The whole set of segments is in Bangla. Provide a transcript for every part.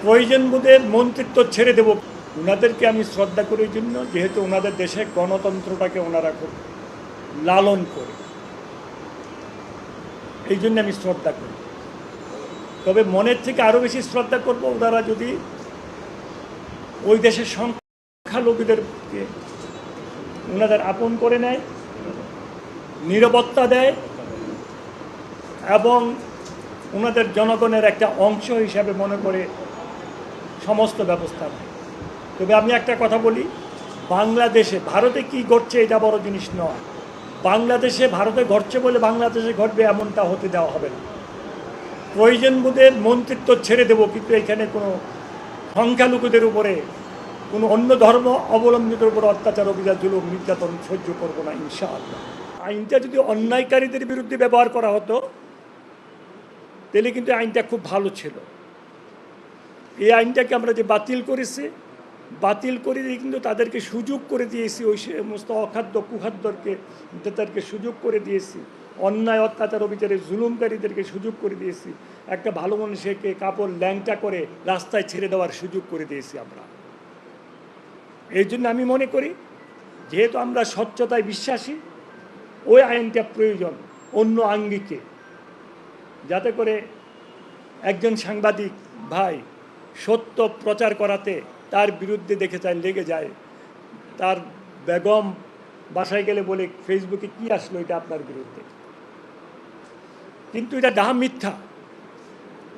প্রয়োজন বোধে মন্ত্রিত্ব ছেড়ে দেব। ওনাদেরকে আমি শ্রদ্ধা করি এই জন্য, যেহেতু ওনাদের দেশে গণতন্ত্রটাকে ওনারা খুব লালন করে, এই জন্য আমি শ্রদ্ধা করি। তবে মনের থেকে আরও বেশি শ্রদ্ধা করব ওনারা যদি ওই দেশের সংখ্যালঘুদেরকে ওনাদের আপন করে নেয়, নিরাপত্তা দেয় এবং ওনাদের জনগণের একটা অংশ হিসাবে মনে করে সমস্ত ব্যবস্থা নেয়। তবে আমি একটা কথা বলি, বাংলাদেশে ভারতে কি ঘটছে এটা বড় জিনিস নয়। বাংলাদেশে ভারতে ঘটছে বলে বাংলাদেশে ঘটবে এমনটা হতে দেওয়া হবে না। প্রয়োজন বোধে মন্ত্রিত্ব ছেড়ে দেব, কিন্তু এখানে কোনো সংখ্যালঘুদের উপরে, কোনো অন্য ধর্ম অবলম্বীদের উপর অত্যাচার, অভিযান, জুলুম, নির্যাতন সহ্য করবো না ইনশাআল্লাহ। আইনটা যদি অন্যায়কারীদের বিরুদ্ধে ব্যবহার করা হতো তাহলে কিন্তু আইনটা খুব ভালো ছিল। এই আইনটাকে আমরা যে বাতিল করে দিয়ে কিন্তু তাদেরকে সুযোগ করে দিয়েছি, ওই সমস্ত অখাদ্য কুখাদ্যকে তাদেরকে সুযোগ করে দিয়েছি, অন্যায় অত্যাচার অবিচারে জুলুমকারীদেরকে সুযোগ করে দিয়েছি, একটা ভালো মানুষকে কাপড় ল্যাংটা করে রাস্তায় ছেড়ে দেওয়ার সুযোগ করে দিয়েছি আমরা। এই জন্য আমি মনে করি, যেহেতু আমরা স্বচ্ছতায় বিশ্বাসী, ওই আইনটা প্রয়োজন অন্য আঙ্গিকে, যাতে করে একজন সাংবাদিক ভাই সত্য প্রচার করাতে তার বিরুদ্ধে দেখে যায় লেগে যায়, তার বেগম বাসায় গেলে বলে ফেসবুকে কি আসলো এটা আপনার বিরুদ্ধে, কিন্তু এটা ডাহা মিথ্যা।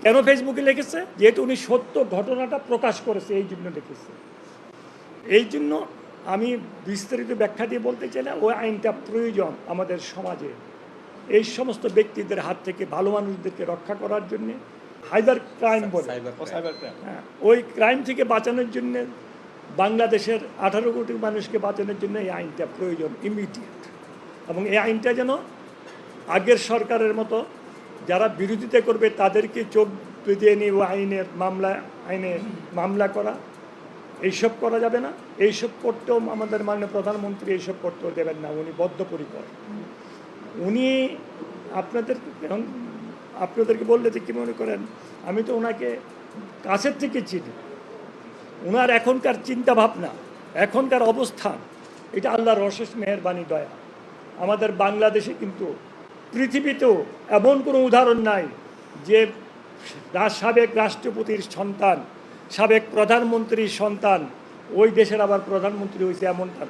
কেন ফেসবুকে লিখেছে? যেহেতু উনি সত্য ঘটনাটা প্রকাশ করেছে, এই জন্য লিখেছে। এই জন্য আমি বিস্তারিত ব্যাখ্যা দিয়ে বলতে চাই না, ওই আইনটা প্রয়োজন আমাদের সমাজে এই সমস্ত ব্যক্তিদের হাত থেকে ভালো মানুষদেরকে রক্ষা করার জন্যে। সাইবার ক্রাইম বলে, হ্যাঁ, ওই ক্রাইম থেকে বাঁচানোর জন্য, বাংলাদেশের 18 কোটি মানুষকে বাঁচানোর জন্য এই আইনটা প্রয়োজন ইমিডিয়েট। এবং এই আইনটা যেন আগের সরকারের মতো যারা বিরোধিতা করবে তাদেরকে চোখ দিয়ে নিয়ে আইনে মামলা করা, এইসব করা যাবে না। এইসব করতেও আমাদের মাননীয় প্রধানমন্ত্রী এইসব করতেও দেবেন না, উনি বদ্ধপরিকর। উনি আপনাদেরকে বললে যে কী মনে করেন, আমি তো ওনাকে কাছের থেকে চিনি। ওনার এখনকার চিন্তা ভাবনা, এখনকার অবস্থান, এটা আল্লাহর অশেষ মেহেরবানি, দয়া। আমাদের বাংলাদেশে কিন্তু পৃথিবীতেও এমন কোনো উদাহরণ নাই যে সাবেক রাষ্ট্রপতির সন্তান, সাবেক প্রধানমন্ত্রীর সন্তান ওই দেশের আবার প্রধানমন্ত্রী হয়েছে, এমনটা।